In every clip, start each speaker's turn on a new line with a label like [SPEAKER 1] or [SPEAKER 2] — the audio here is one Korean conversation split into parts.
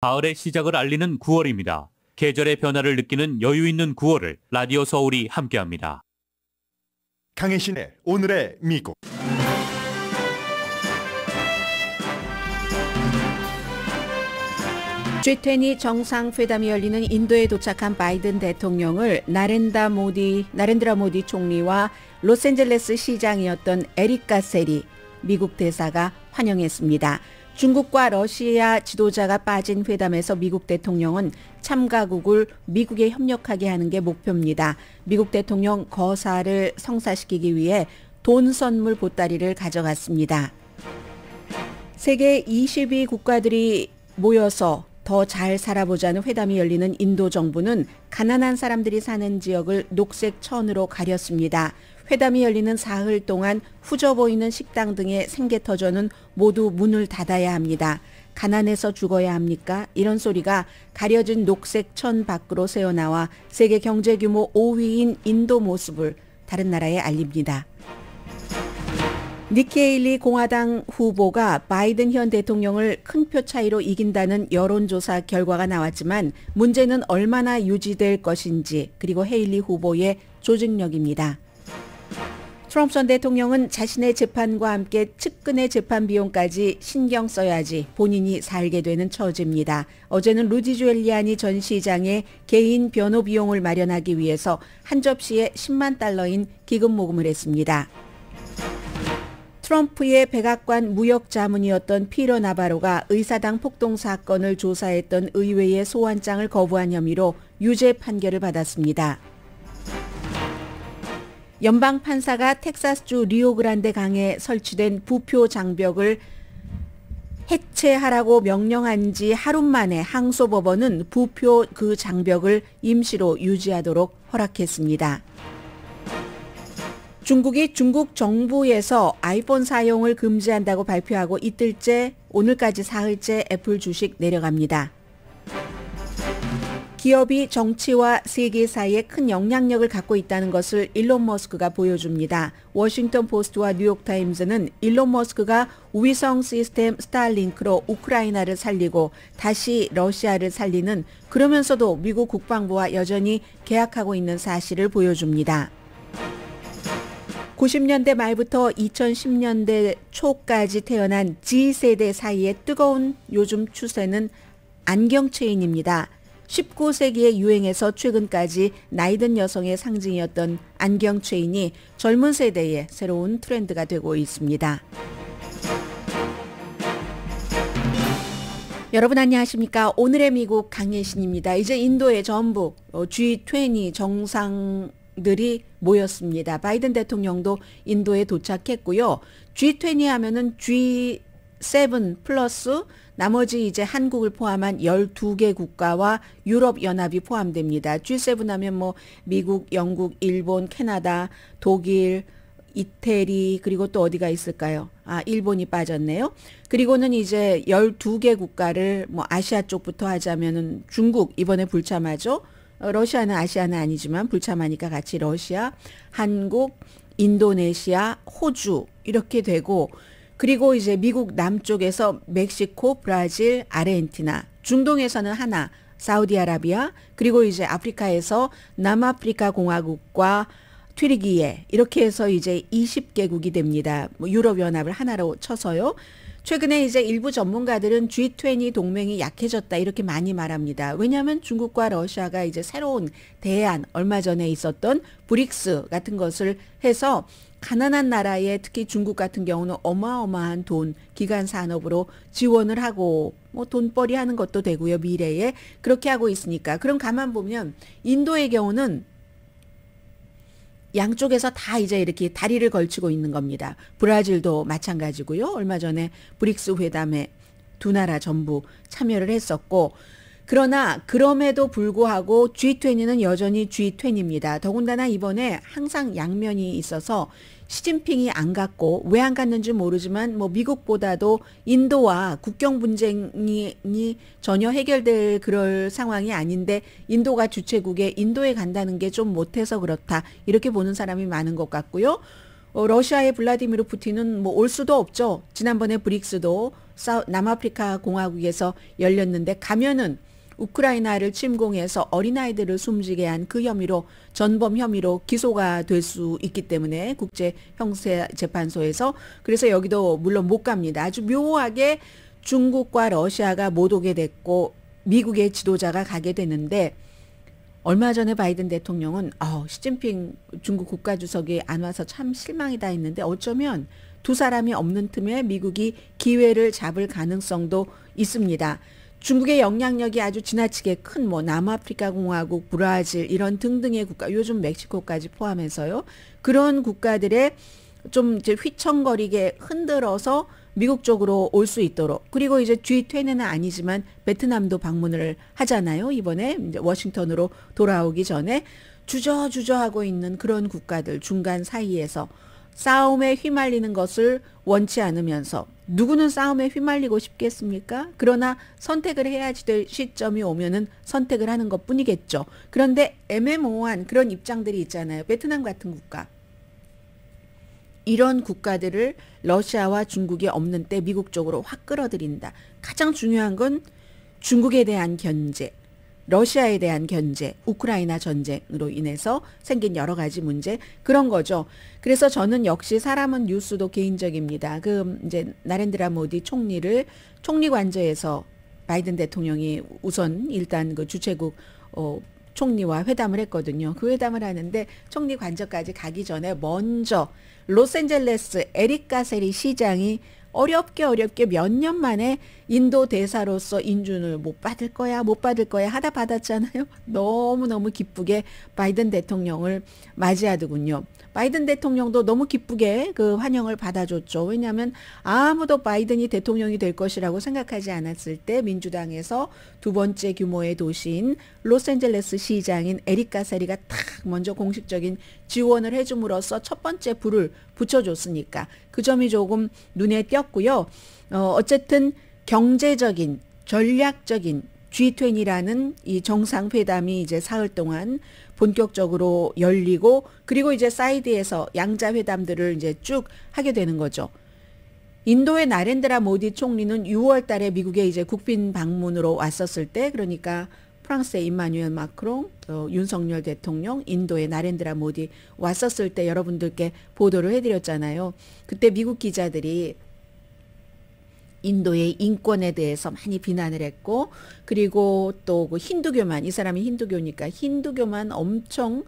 [SPEAKER 1] 가을의 시작을 알리는 9월입니다. 계절의 변화를 느끼는 여유 있는 9월을 라디오 서울이 함께합니다.
[SPEAKER 2] 강혜신의 오늘의 미국.
[SPEAKER 3] G20 정상회담이 열리는 인도에 도착한 바이든 대통령을 나렌드라 모디 총리와 로스앤젤레스 시장이었던 에릭 가세리 미국 대사가 환영했습니다. 중국과 러시아 지도자가 빠진 회담에서 미국 대통령은 참가국을 미국에 협력하게 하는 게 목표입니다. 미국 대통령 거사를 성사시키기 위해 돈 선물 보따리를 가져갔습니다. 세계 20위 국가들이 모여서 더 잘 살아보자는 회담이 열리는 인도 정부는 가난한 사람들이 사는 지역을 녹색천으로 가렸습니다. 회담이 열리는 사흘 동안 후져 보이는 식당 등의 생계터전은 모두 문을 닫아야 합니다. 가난해서 죽어야 합니까? 이런 소리가 가려진 녹색천 밖으로 새어나와 세계 경제 규모 5위인 인도 모습을 다른 나라에 알립니다. 니키 헤일리 공화당 후보가 바이든 현 대통령을 큰 표 차이로 이긴다는 여론조사 결과가 나왔지만 문제는 얼마나 유지될 것인지 그리고 헤일리 후보의 조직력입니다. 트럼프 전 대통령은 자신의 재판과 함께 측근의 재판 비용까지 신경 써야지 본인이 살게 되는 처지입니다. 어제는 루디 주엘리아니 전 시장의 개인 변호 비용을 마련하기 위해서 한 접시에 10만 달러인 기금 모금을 했습니다. 트럼프의 백악관 무역 자문이었던 피터 나바로가 의사당 폭동 사건을 조사했던 의회의 소환장을 거부한 혐의로 유죄 판결을 받았습니다. 연방 판사가 텍사스주 리오그란데 강에 설치된 부표 장벽을 해체하라고 명령한 지 하루 만에 항소법원은 부표 그 장벽을 임시로 유지하도록 허락했습니다. 중국이 중국 정부에서 아이폰 사용을 금지한다고 발표하고 이틀째 오늘까지 사흘째 애플 주식 내려갑니다. 기업이 정치와 세계 사이에 큰 영향력을 갖고 있다는 것을 일론 머스크가 보여줍니다. 워싱턴 포스트와 뉴욕타임즈는 일론 머스크가 위성 시스템 스타링크로 우크라이나를 살리고 다시 러시아를 살리는 그러면서도 미국 국방부와 여전히 계약하고 있는 사실을 보여줍니다. 90년대 말부터 2010년대 초까지 태어난 G세대 사이의 뜨거운 요즘 추세는 안경 체인입니다. 19세기에 유행해서 최근까지 나이든 여성의 상징이었던 안경 체인이 젊은 세대의 새로운 트렌드가 되고 있습니다. 여러분 안녕하십니까? 오늘의 미국 강예신입니다. 이제 인도의 전부 G20 정상들이 모였습니다. 바이든 대통령도 인도에 도착했고요. G20 하면은 G7 플러스 나머지 이제 한국을 포함한 12개 국가와 유럽연합이 포함됩니다. G7 하면 뭐 미국, 영국, 일본, 캐나다, 독일, 이태리 그리고 또 어디가 있을까요? 일본이 빠졌네요. 그리고는 이제 12개 국가를 뭐 아시아 쪽부터 하자면은 중국 이번에 불참하죠. 러시아는 아시아는 아니지만 불참하니까 같이 러시아, 한국, 인도네시아, 호주 이렇게 되고 그리고 이제 미국 남쪽에서 멕시코, 브라질, 아르헨티나, 중동에서는 하나, 사우디아라비아, 그리고 이제 아프리카에서 남아프리카 공화국과 튀르기예 이렇게 해서 이제 20개국이 됩니다. 뭐 유럽연합을 하나로 쳐서요. 최근에 이제 일부 전문가들은 G20 동맹이 약해졌다 이렇게 많이 말합니다. 왜냐하면 중국과 러시아가 이제 새로운 대안 얼마 전에 있었던 브릭스 같은 것을 해서 가난한 나라에 특히 중국 같은 경우는 어마어마한 돈, 기간 산업으로 지원을 하고 뭐 돈벌이 하는 것도 되고요. 미래에 그렇게 하고 있으니까. 그럼 가만 보면 인도의 경우는 양쪽에서 다 이제 이렇게 다리를 걸치고 있는 겁니다. 브라질도 마찬가지고요. 얼마 전에 브릭스 회담에 두 나라 전부 참여를 했었고 그러나 그럼에도 불구하고 G20는 여전히 G20입니다. 더군다나 이번에 항상 양면이 있어서 시진핑이 안 갔고 왜 안 갔는지 모르지만 뭐 미국보다도 인도와 국경 분쟁이 전혀 해결될 그럴 상황이 아닌데 인도가 주최국에 인도에 간다는 게 좀 못해서 그렇다 이렇게 보는 사람이 많은 것 같고요. 러시아의 블라디미르 푸틴은 뭐 올 수도 없죠. 지난번에 브릭스도 남아프리카 공화국에서 열렸는데 가면은 우크라이나를 침공해서 어린아이들을 숨지게 한 그 혐의로 전범 혐의로 기소가 될 수 있기 때문에 국제형사재판소에서 그래서 여기도 물론 못 갑니다. 아주 묘하게 중국과 러시아가 못 오게 됐고 미국의 지도자가 가게 되는데 얼마 전에 바이든 대통령은 시진핑 중국 국가주석이 안 와서 참 실망이다 했는데 어쩌면 두 사람이 없는 틈에 미국이 기회를 잡을 가능성도 있습니다. 중국의 영향력이 아주 지나치게 큰 남아프리카 공화국, 브라질 이런 등등의 국가, 요즘 멕시코까지 포함해서요. 그런 국가들의 좀 이제 휘청거리게 흔들어서 미국 쪽으로 올 수 있도록 그리고 이제 G20는 아니지만 베트남도 방문을 하잖아요. 이번에 이제 워싱턴으로 돌아오기 전에 주저주저하고 있는 그런 국가들 중간 사이에서 싸움에 휘말리는 것을 원치 않으면서 누구는 싸움에 휘말리고 싶겠습니까? 그러나 선택을 해야지 될 시점이 오면은 선택을 하는 것뿐이겠죠. 그런데 애매모호한 그런 입장들이 있잖아요. 베트남 같은 국가. 이런 국가들을 러시아와 중국이 없는 때 미국 쪽으로 확 끌어들인다. 가장 중요한 건 중국에 대한 견제, 러시아에 대한 견제, 우크라이나 전쟁으로 인해서 생긴 여러 가지 문제 그런 거죠. 그래서 저는 역시 사람은 뉴스도 개인적입니다. 이제 나렌드라 모디 총리를 총리 관저에서 바이든 대통령이 우선 일단 그 주최국 총리와 회담을 했거든요. 그 회담을 하는데 총리 관저까지 가기 전에 먼저 로스앤젤레스 에릭 가세리 시장이 어렵게 몇 년 만에 인도 대사로서 인준을 못 받을 거야 하다 받았잖아요. 너무너무 기쁘게 바이든 대통령을 맞이하더군요. 바이든 대통령도 너무 기쁘게 그 환영을 받아줬죠. 왜냐하면 아무도 바이든이 대통령이 될 것이라고 생각하지 않았을 때 민주당에서 두 번째 규모의 도시인 로스앤젤레스 시장인 에릭 가세리가 탁 먼저 공식적인 지원을 해줌으로써 첫 번째 불을 붙여줬으니까 그 점이 조금 눈에 띄었고요. 어쨌든 경제적인 전략적인 G20라는 이 정상회담이 이제 사흘 동안 본격적으로 열리고 그리고 이제 사이드에서 양자회담들을 이제 쭉 하게 되는 거죠. 인도의 나렌드라 모디 총리는 6월 달에 미국에 이제 국빈 방문으로 왔었을 때 그러니까 프랑스의 임마누엘 마크롱, 윤석열 대통령, 인도의 나렌드라 모디 왔었을 때 여러분들께 보도를 해드렸잖아요. 그때 미국 기자들이 인도의 인권에 대해서 많이 비난을 했고 그리고 또 그 힌두교만 이 사람이 힌두교니까 힌두교만 엄청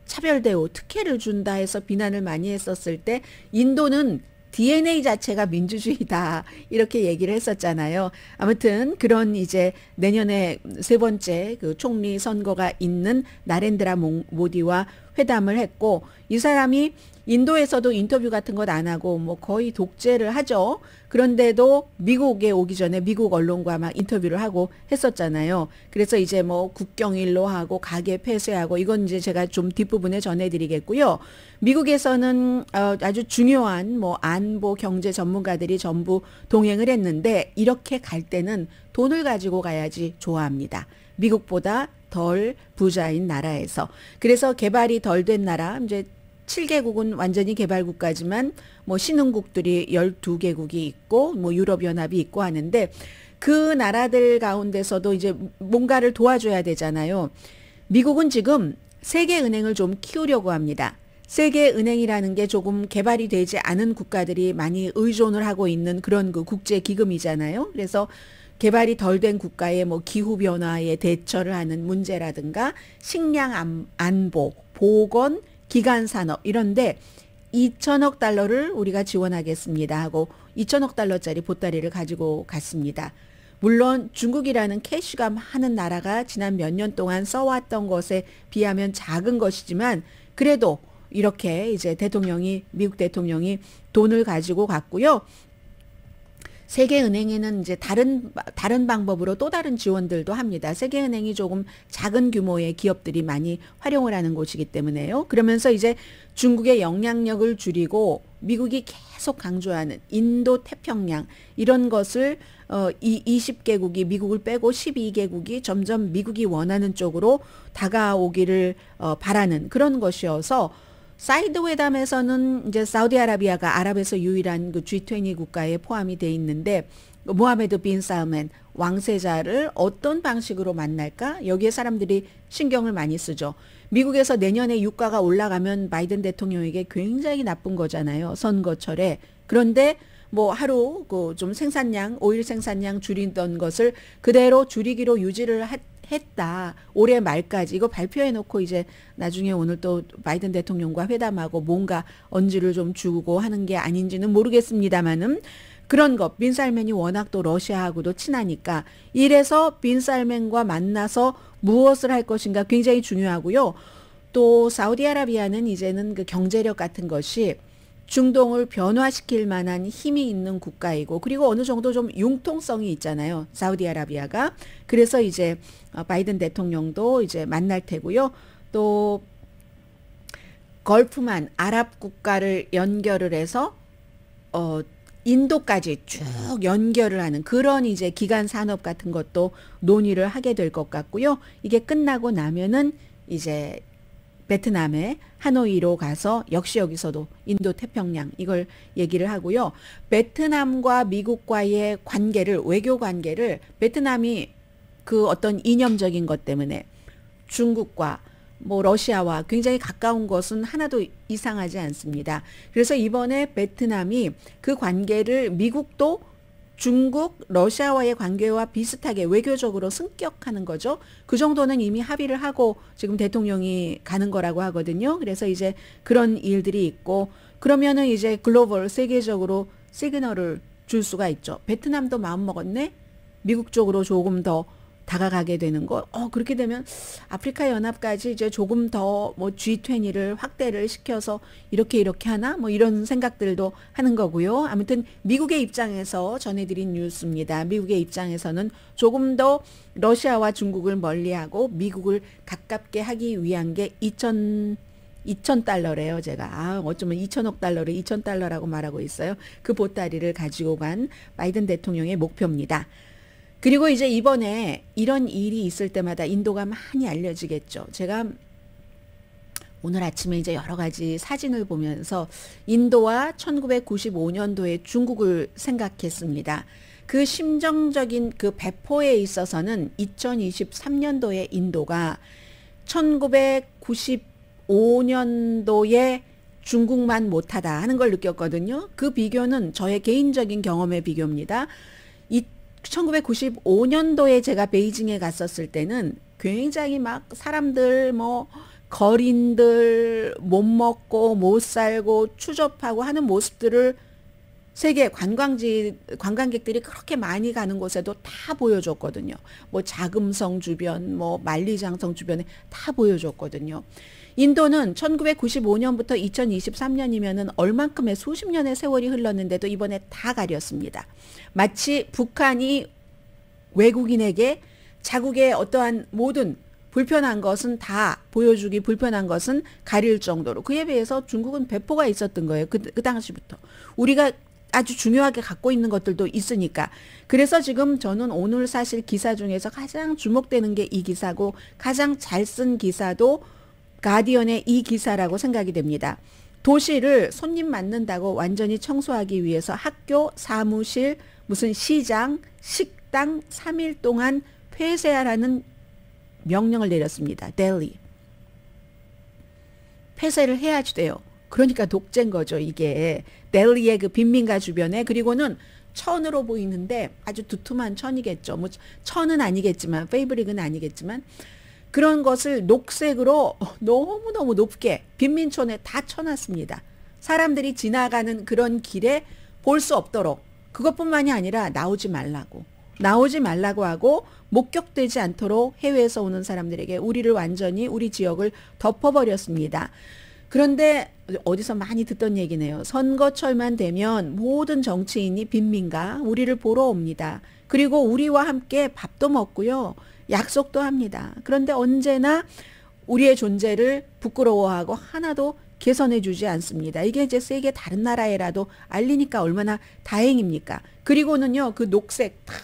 [SPEAKER 3] 차별 대우 특혜를 준다 해서 비난을 많이 했었을 때 인도는 DNA 자체가 민주주의다 이렇게 얘기를 했었잖아요. 아무튼 그런 이제 내년에 세 번째 그 총리 선거가 있는 나렌드라 모디와 회담을 했고 이 사람이 인도에서도 인터뷰 같은 것 안 하고 거의 독재를 하죠. 그런데도 미국에 오기 전에 미국 언론과 막 인터뷰를 하고 했었잖아요. 그래서 이제 국경일로 하고 가계 폐쇄하고 이건 이제 제가 좀 뒷부분에 전해드리겠고요. 미국에서는 아주 중요한 안보 경제 전문가들이 전부 동행을 했는데 이렇게 갈 때는 돈을 가지고 가야지 좋아합니다. 미국보다 덜 부자인 나라에서. 그래서 개발이 덜 된 나라 이제 7개국은 완전히 개발국가지만 신흥국들이 12개국이 있고 유럽연합이 있고 하는데 그 나라들 가운데서도 이제 뭔가를 도와줘야 되잖아요. 미국은 지금 세계은행을 좀 키우려고 합니다. 세계은행이라는 게 조금 개발이 되지 않은 국가들이 많이 의존을 하고 있는 그런 그 국제기금이잖아요. 그래서 개발이 덜 된 국가의 기후변화에 대처를 하는 문제라든가 식량 안보, 보건, 기간산업 이런데 2천억 달러를 우리가 지원하겠습니다 하고 2천억 달러짜리 보따리를 가지고 갔습니다. 물론 중국이라는 캐시가 많은 나라가 지난 몇 년 동안 써왔던 것에 비하면 작은 것이지만 그래도 이렇게 이제 미국 대통령이 돈을 가지고 갔고요. 세계은행에는 이제 다른 방법으로 또 다른 지원들도 합니다. 세계은행이 조금 작은 규모의 기업들이 많이 활용을 하는 곳이기 때문에요. 그러면서 이제 중국의 영향력을 줄이고 미국이 계속 강조하는 인도 태평양 이런 것을 20개국이 미국을 빼고 12개국이 점점 미국이 원하는 쪽으로 다가오기를 바라는 그런 것이어서 사이드 회담에서는 이제 사우디아라비아가 아랍에서 유일한 그 G20 국가에 포함이 돼 있는데 모하메드 빈 살만 왕세자를 어떤 방식으로 만날까? 여기에 사람들이 신경을 많이 쓰죠. 미국에서 내년에 유가가 올라가면 바이든 대통령에게 굉장히 나쁜 거잖아요. 선거철에. 그런데 뭐 하루 그 좀 생산량, 오일 생산량 줄이던 것을 그대로 줄이기로 유지를 했다. 올해 말까지 이거 발표해 놓고 이제 나중에 오늘 또 바이든 대통령과 회담하고 뭔가 언지를 좀 주고 하는 게 아닌지는 모르겠습니다만은 그런 것, 빈살맨이 워낙 또 러시아하고도 친하니까 이래서 빈살맨과 만나서 무엇을 할 것인가 굉장히 중요하고요. 또 사우디아라비아는 이제는 그 경제력 같은 것이 중동을 변화시킬 만한 힘이 있는 국가이고 그리고 어느 정도 좀 융통성이 있잖아요. 사우디아라비아가. 그래서 이제 바이든 대통령도 이제 만날 테고요. 또 걸프만 아랍 국가를 연결을 해서 인도까지 쭉 연결을 하는 그런 이제 기간 산업 같은 것도 논의를 하게 될 것 같고요. 이게 끝나고 나면은 이제 베트남의 하노이로 가서 역시 여기서도 인도 태평양 이걸 얘기를 하고요. 베트남과 미국과의 관계를 외교 관계를 베트남이 그 어떤 이념적인 것 때문에 중국과 뭐 러시아와 굉장히 가까운 것은 하나도 이상하지 않습니다. 그래서 이번에 베트남이 그 관계를 미국도 중국, 러시아와의 관계와 비슷하게 외교적으로 승격하는 거죠. 그 정도는 이미 합의를 하고 지금 대통령이 가는 거라고 하거든요. 그래서 이제 그런 일들이 있고 그러면은 이제 글로벌 세계적으로 시그널을 줄 수가 있죠. 베트남도 마음 먹었네. 미국 쪽으로 조금 더 다가가게 되는 거. 그렇게 되면 아프리카 연합까지 이제 조금 더 뭐 G20를 확대를 시켜서 이렇게 하나? 뭐 이런 생각들도 하는 거고요. 아무튼 미국의 입장에서 전해드린 뉴스입니다. 미국의 입장에서는 조금 더 러시아와 중국을 멀리하고 미국을 가깝게 하기 위한 게 2,000달러래요, 제가. 어쩌면 2,000억 달러를 2,000달러라고 말하고 있어요. 그 보따리를 가지고 간 바이든 대통령의 목표입니다. 그리고 이제 이번에 이런 일이 있을 때마다 인도가 많이 알려지겠죠. 제가 오늘 아침에 이제 여러 가지 사진을 보면서 인도와 1995년도에 중국을 생각했습니다. 그 심정적인 그 배포에 있어서는 2023년도에 인도가 1995년도에 중국만 못하다 하는 걸 느꼈거든요. 그 비교는 저의 개인적인 경험의 비교입니다. 1995년도에 제가 베이징에 갔었을 때는 굉장히 막 사람들 뭐 거린들 못 먹고 못 살고 추접하고 하는 모습들을 세계 관광객들이 그렇게 많이 가는 곳에도 다 보여줬거든요. 뭐 자금성 주변, 뭐 만리장성 주변에 다 보여줬거든요. 인도는 1995년부터 2023년이면은 얼만큼의 수십 년의 세월이 흘렀는데도 이번에 다 가렸습니다. 마치 북한이 외국인에게 자국의 어떠한 모든 불편한 것은 다 보여주기 불편한 것은 가릴 정도로 그에 비해서 중국은 배포가 있었던 거예요. 그 당시부터. 우리가 아주 중요하게 갖고 있는 것들도 있으니까. 그래서 지금 저는 오늘 사실 기사 중에서 가장 주목되는 게 이 기사고 가장 잘 쓴 기사도 가디언의 이 기사라고 생각이 됩니다. 도시를 손님 맞는다고 완전히 청소하기 위해서 학교, 사무실, 무슨 시장, 식당 3일 동안 폐쇄하라는 명령을 내렸습니다. 델리. 폐쇄를 해야지 돼요. 그러니까 독재인 거죠, 이게. 델리의 그 빈민가 주변에. 그리고는 천으로 보이는데 아주 두툼한 천이겠죠. 뭐 천은 아니겠지만, 페이브릭은 아니겠지만 그런 것을 녹색으로 너무너무 높게 빈민촌에 다 쳐놨습니다. 사람들이 지나가는 그런 길에 볼 수 없도록. 그것뿐만이 아니라 나오지 말라고 하고 목격되지 않도록 해외에서 오는 사람들에게 우리를 완전히 우리 지역을 덮어버렸습니다. 그런데 어디서 많이 듣던 얘기네요. 선거철만 되면 모든 정치인이 빈민가 우리를 보러 옵니다. 그리고 우리와 함께 밥도 먹고요. 약속도 합니다. 그런데 언제나 우리의 존재를 부끄러워하고 하나도 개선해 주지 않습니다. 이게 이제 세계 다른 나라에라도 알리니까 얼마나 다행입니까? 그리고는요, 그 녹색 탁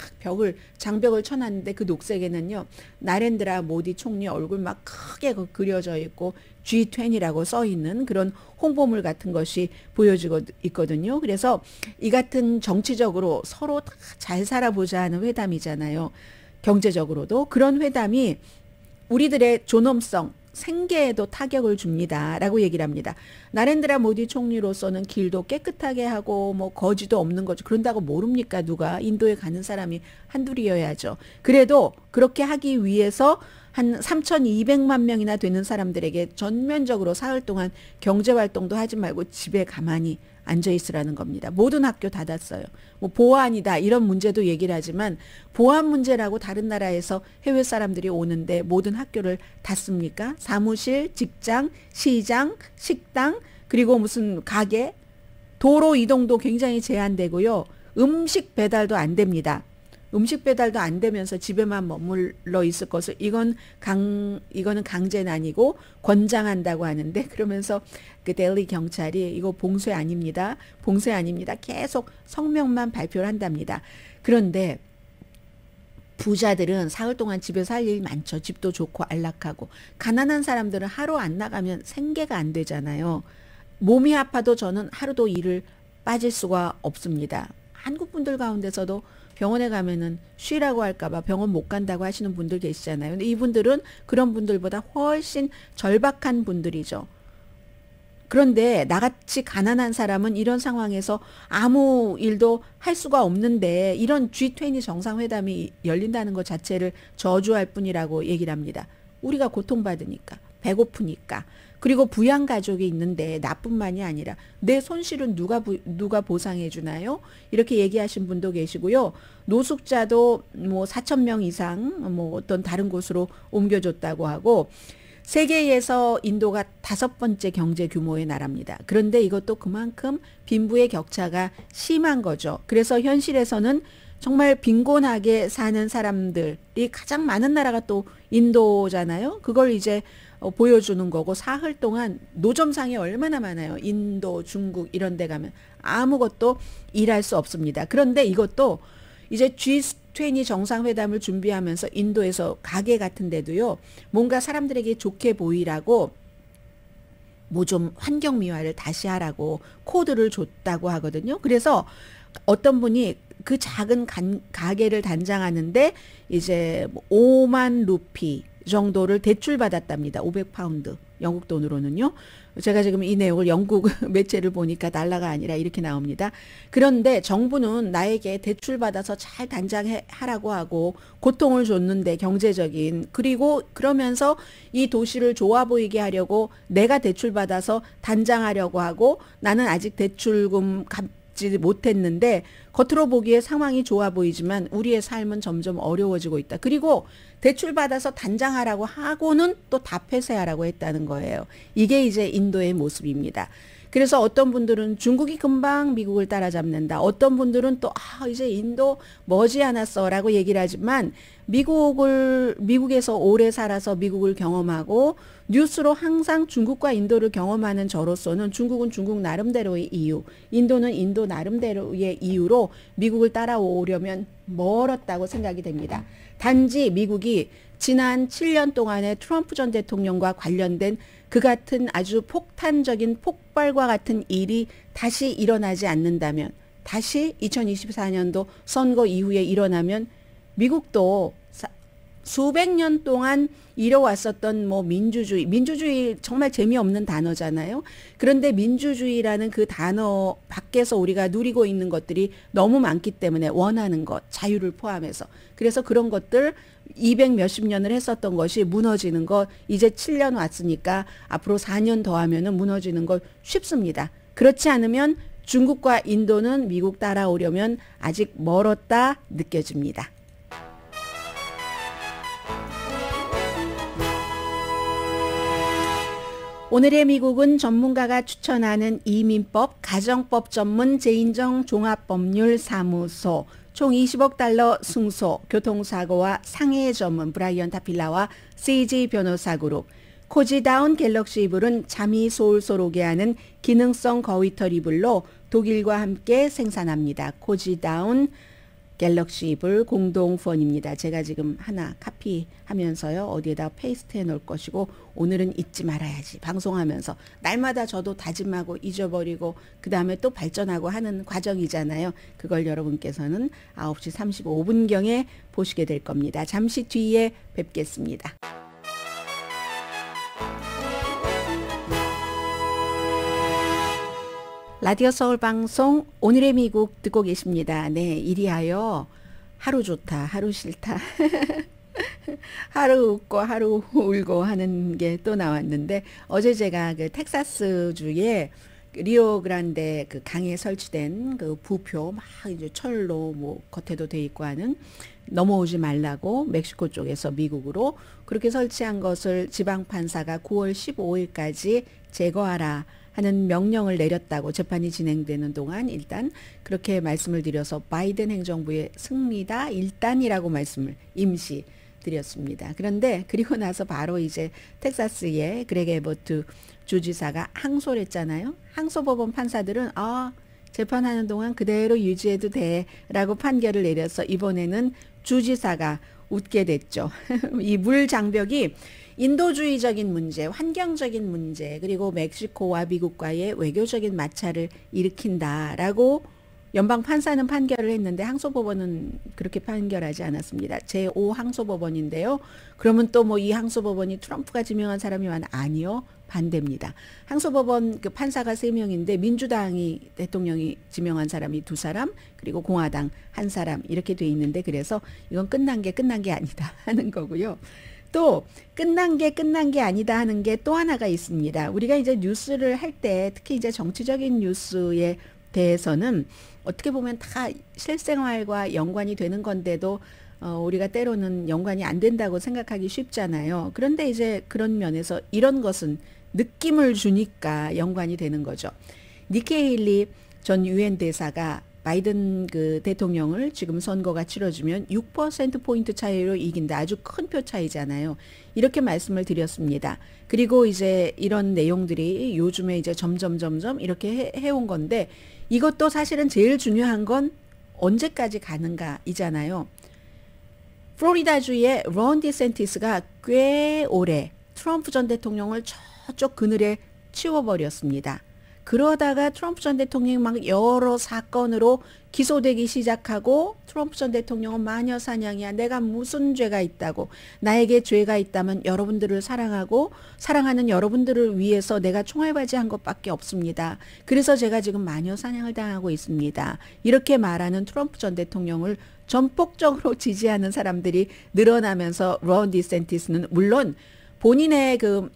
[SPEAKER 3] 장벽을 쳐놨는데 그 녹색에는요, 나렌드라 모디 총리 얼굴 막 크게 그려져 있고 G20라고 써 있는 그런 홍보물 같은 것이 보여지고 있거든요. 그래서 이 같은 정치적으로 서로 다 잘 살아보자 하는 회담이잖아요. 경제적으로도 그런 회담이 우리들의 존엄성, 생계에도 타격을 줍니다. 라고 얘기를 합니다. 나렌드라 모디 총리로서는 길도 깨끗하게 하고 뭐 거지도 없는 거죠. 그런다고 모릅니까? 누가 인도에 가는 사람이 한둘이어야죠. 그래도 그렇게 하기 위해서 한 3,200만 명이나 되는 사람들에게 전면적으로 사흘 동안 경제활동도 하지 말고 집에 가만히 앉아 있으라는 겁니다. 모든 학교 닫았어요. 뭐 보안이다 이런 문제도 얘기를 하지만 보안 문제라고 다른 나라에서 해외 사람들이 오는데 모든 학교를 닫습니까? 사무실, 직장, 시장, 식당 그리고 무슨 가게, 도로 이동도 굉장히 제한되고요. 음식 배달도 안 됩니다. 음식 배달도 안 되면서 집에만 머물러 있을 것을 이거는 강제는 아니고 권장한다고 하는데 그러면서 그 델리 경찰이 이거 봉쇄 아닙니다. 봉쇄 아닙니다. 계속 성명만 발표를 한답니다. 그런데 부자들은 사흘 동안 집에서 할 일이 많죠. 집도 좋고 안락하고. 가난한 사람들은 하루 안 나가면 생계가 안 되잖아요. 몸이 아파도 저는 하루도 일을 빠질 수가 없습니다. 한국 분들 가운데서도 병원에 가면은 쉬라고 할까봐 병원 못 간다고 하시는 분들 계시잖아요. 근데 이분들은 그런 분들보다 훨씬 절박한 분들이죠. 그런데 나같이 가난한 사람은 이런 상황에서 아무 일도 할 수가 없는데 이런 G20 정상회담이 열린다는 것 자체를 저주할 뿐이라고 얘기를 합니다. 우리가 고통받으니까, 배고프니까. 그리고 부양가족이 있는데 나뿐만이 아니라 내 손실은 누가 보상해 주나요? 이렇게 얘기하신 분도 계시고요. 노숙자도 뭐 4,000명 이상 뭐 어떤 다른 곳으로 옮겨줬다고 하고 세계에서 인도가 5번째 경제 규모의 나라입니다. 그런데 이것도 그만큼 빈부의 격차가 심한 거죠. 그래서 현실에서는 정말 빈곤하게 사는 사람들이 가장 많은 나라가 또 인도잖아요. 그걸 이제 보여주는 거고 사흘 동안 노점상이 얼마나 많아요. 인도, 중국 이런 데 가면 아무것도 일할 수 없습니다. 그런데 이것도 이제 G20 정상회담을 준비하면서 인도에서 가게 같은 데도요. 뭔가 사람들에게 좋게 보이라고 뭐 좀 환경미화를 다시 하라고 코드를 줬다고 하거든요. 그래서 어떤 분이 그 작은 가게를 단장하는데 이제 5만 루피 정도를 대출받았답니다. 500파운드 영국 돈으로는요. 제가 지금 이 내용을 영국 매체를 보니까 달러가 아니라 이렇게 나옵니다. 그런데 정부는 나에게 대출받아서 잘 단장하라고 하고 고통을 줬는데 경제적인 그리고 그러면서 이 도시를 좋아 보이게 하려고 내가 대출받아서 단장하려고 하고 나는 아직 대출금 갚지 못했는데 겉으로 보기에 상황이 좋아 보이지만 우리의 삶은 점점 어려워지고 있다. 그리고 대출받아서 단장하라고 하고는 또 다 폐쇄하라고 했다는 거예요. 이게 이제 인도의 모습입니다. 그래서 어떤 분들은 중국이 금방 미국을 따라잡는다. 어떤 분들은 또 이제 인도 머지않았어 라고 얘기를 하지만 미국에서 오래 살아서 미국을 경험하고 뉴스로 항상 중국과 인도를 경험하는 저로서는 중국은 중국 나름대로의 이유, 인도는 인도 나름대로의 이유로 미국을 따라오려면 멀었다고 생각이 됩니다. 단지 미국이 지난 7년 동안의 트럼프 전 대통령과 관련된 그 같은 아주 폭탄적인 폭발과 같은 일이 다시 일어나지 않는다면, 다시 2024년도 선거 이후에 일어나면 미국도 수백 년 동안 이뤄왔었던 뭐 민주주의 정말 재미없는 단어잖아요. 그런데 민주주의라는 그 단어 밖에서 우리가 누리고 있는 것들이 너무 많기 때문에 원하는 것, 자유를 포함해서. 그래서 그런 것들 200 몇십 년을 했었던 것이 무너지는 것 이제 7년 왔으니까 앞으로 4년 더 하면은 무너지는 것 쉽습니다. 그렇지 않으면 중국과 인도는 미국 따라오려면 아직 멀었다 느껴집니다. 오늘의 미국은 전문가가 추천하는 이민법, 가정법 전문 재인정 종합법률사무소, 총 20억 달러 승소, 교통사고와 상해 전문 브라이언 타필라와 CJ 변호사 그룹, 코지다운 갤럭시 이불은 잠이 솔솔 오게 하는 기능성 거위털 이불로 독일과 함께 생산합니다. 코지다운 갤럭시 이불 공동 후원입니다. 제가 지금 하나 카피하면서요. 어디에다 페이스트해 놓을 것이고 오늘은 잊지 말아야지. 방송하면서 날마다 저도 다짐하고 잊어버리고 그 다음에 또 발전하고 하는 과정이잖아요. 그걸 여러분께서는 9시 35분경에 보시게 될 겁니다. 잠시 뒤에 뵙겠습니다. 라디오 서울 방송 오늘의 미국 듣고 계십니다. 네, 이리하여 하루 좋다, 하루 싫다. 하루 웃고 하루 울고 하는 게 또 나왔는데 어제 제가 그 텍사스주에 리오그란데 그 강에 설치된 그 부표 막 이제 철로 뭐 겉에도 돼 있고 하는 넘어오지 말라고 멕시코 쪽에서 미국으로 그렇게 설치한 것을 지방판사가 9월 15일까지 제거하라 하는 명령을 내렸다고 재판이 진행되는 동안 일단 그렇게 말씀을 드려서 바이든 행정부의 승리다 일단이라고 말씀을 임시 드렸습니다. 그런데 그리고 나서 바로 이제 텍사스의 그레그 에버트 주지사가 항소를 했잖아요. 항소법원 판사들은 재판하는 동안 그대로 유지해도 돼라고 판결을 내려서 이번에는 주지사가 웃게 됐죠. 이 물 장벽이 인도주의적인 문제, 환경적인 문제, 그리고 멕시코와 미국과의 외교적인 마찰을 일으킨다라고 연방 판사는 판결을 했는데 항소법원은 그렇게 판결하지 않았습니다. 제5 항소법원인데요. 그러면 또 뭐 이 항소법원이 트럼프가 지명한 사람이 아니요. 반대입니다. 항소법원 그 판사가 3명인데 민주당이 대통령이 지명한 사람이 2사람 그리고 공화당 1사람 이렇게 돼 있는데 그래서 이건 끝난 게 아니다 하는 거고요. 또 끝난 게 아니다 하는 게 또 하나가 있습니다. 우리가 이제 뉴스를 할 때 특히 이제 정치적인 뉴스에 대해서는 어떻게 보면 다 실생활과 연관이 되는 건데도 우리가 때로는 연관이 안 된다고 생각하기 쉽잖아요. 그런데 이제 그런 면에서 이런 것은 느낌을 주니까 연관이 되는 거죠. 니키 헤일리 전 유엔 대사가 바이든 그 대통령을 지금 선거가 치러지면 6%포인트 차이로 이긴다. 아주 큰 표 차이잖아요. 이렇게 말씀을 드렸습니다. 그리고 이제 이런 내용들이 요즘에 이제 점점 이렇게 해온 건데 이것도 사실은 제일 중요한 건 언제까지 가는가 이잖아요. 플로리다주의 론 디센티스가 꽤 오래 트럼프 전 대통령을 저쪽 그늘에 치워버렸습니다. 그러다가 트럼프 전 대통령이 막 여러 사건으로 기소되기 시작하고 트럼프 전 대통령은 마녀 사냥이야. 내가 무슨 죄가 있다고. 나에게 죄가 있다면 여러분들을 사랑하고 사랑하는 여러분들을 위해서 내가 총알바지한 것밖에 없습니다. 그래서 제가 지금 마녀 사냥을 당하고 있습니다. 이렇게 말하는 트럼프 전 대통령을 전폭적으로 지지하는 사람들이 늘어나면서 론 디센티스는 물론 본인의 그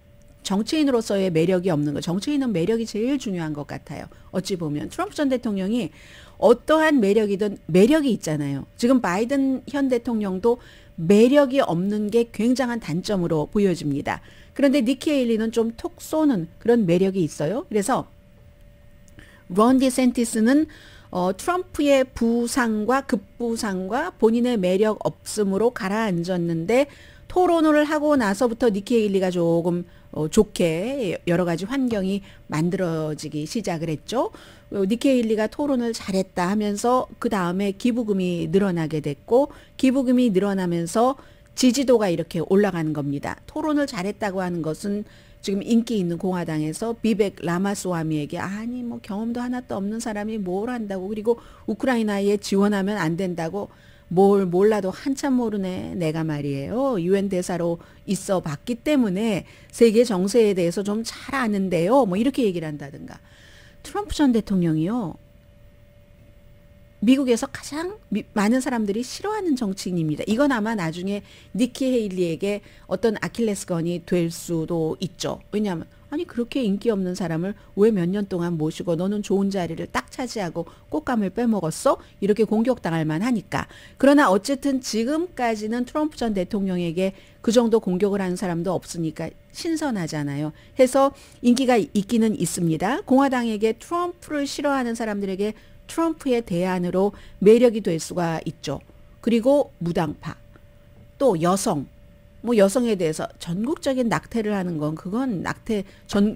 [SPEAKER 3] 정치인으로서의 매력이 없는 거. 정치인은 매력이 제일 중요한 것 같아요. 어찌 보면 트럼프 전 대통령이 어떠한 매력이든 매력이 있잖아요. 지금 바이든 현 대통령도 매력이 없는 게 굉장한 단점으로 보여집니다. 그런데 니키 헤일리는 좀 톡 쏘는 그런 매력이 있어요. 그래서 론 디센티스는 트럼프의 부상과 급부상과 본인의 매력 없음으로 가라앉았는데 토론을 하고 나서부터 니키 헤일리가 조금 좋게 여러 가지 환경이 만들어지기 시작을 했죠. 니키 헤일리가 토론을 잘했다 하면서 그 다음에 기부금이 늘어나게 됐고 기부금이 늘어나면서 지지도가 이렇게 올라가는 겁니다. 토론을 잘했다고 하는 것은 지금 인기 있는 공화당에서 비벡 라마스와미에게 아니 뭐 경험도 하나도 없는 사람이 뭘 한다고 그리고 우크라이나에 지원하면 안 된다고 뭘 몰라도 한참 모르네 내가 말이에요. 유엔 대사로 있어 봤기 때문에 세계 정세에 대해서 좀 잘 아는데요. 뭐 이렇게 얘기를 한다든가. 트럼프 전 대통령이요. 미국에서 가장 많은 사람들이 싫어하는 정치인입니다. 이건 아마 나중에 니키 헤일리에게 어떤 아킬레스건이 될 수도 있죠. 왜냐하면 아니 그렇게 인기 없는 사람을 왜 몇 년 동안 모시고 너는 좋은 자리를 딱 차지하고 꽃감을 빼먹었어? 이렇게 공격당할 만하니까. 그러나 어쨌든 지금까지는 트럼프 전 대통령에게 그 정도 공격을 하는 사람도 없으니까 신선하잖아요. 해서 인기가 있기는 있습니다. 공화당에게 트럼프를 싫어하는 사람들에게 트럼프의 대안으로 매력이 될 수가 있죠. 그리고 무당파, 또 여성, 뭐 여성에 대해서 전국적인 낙태를 하는 건 그건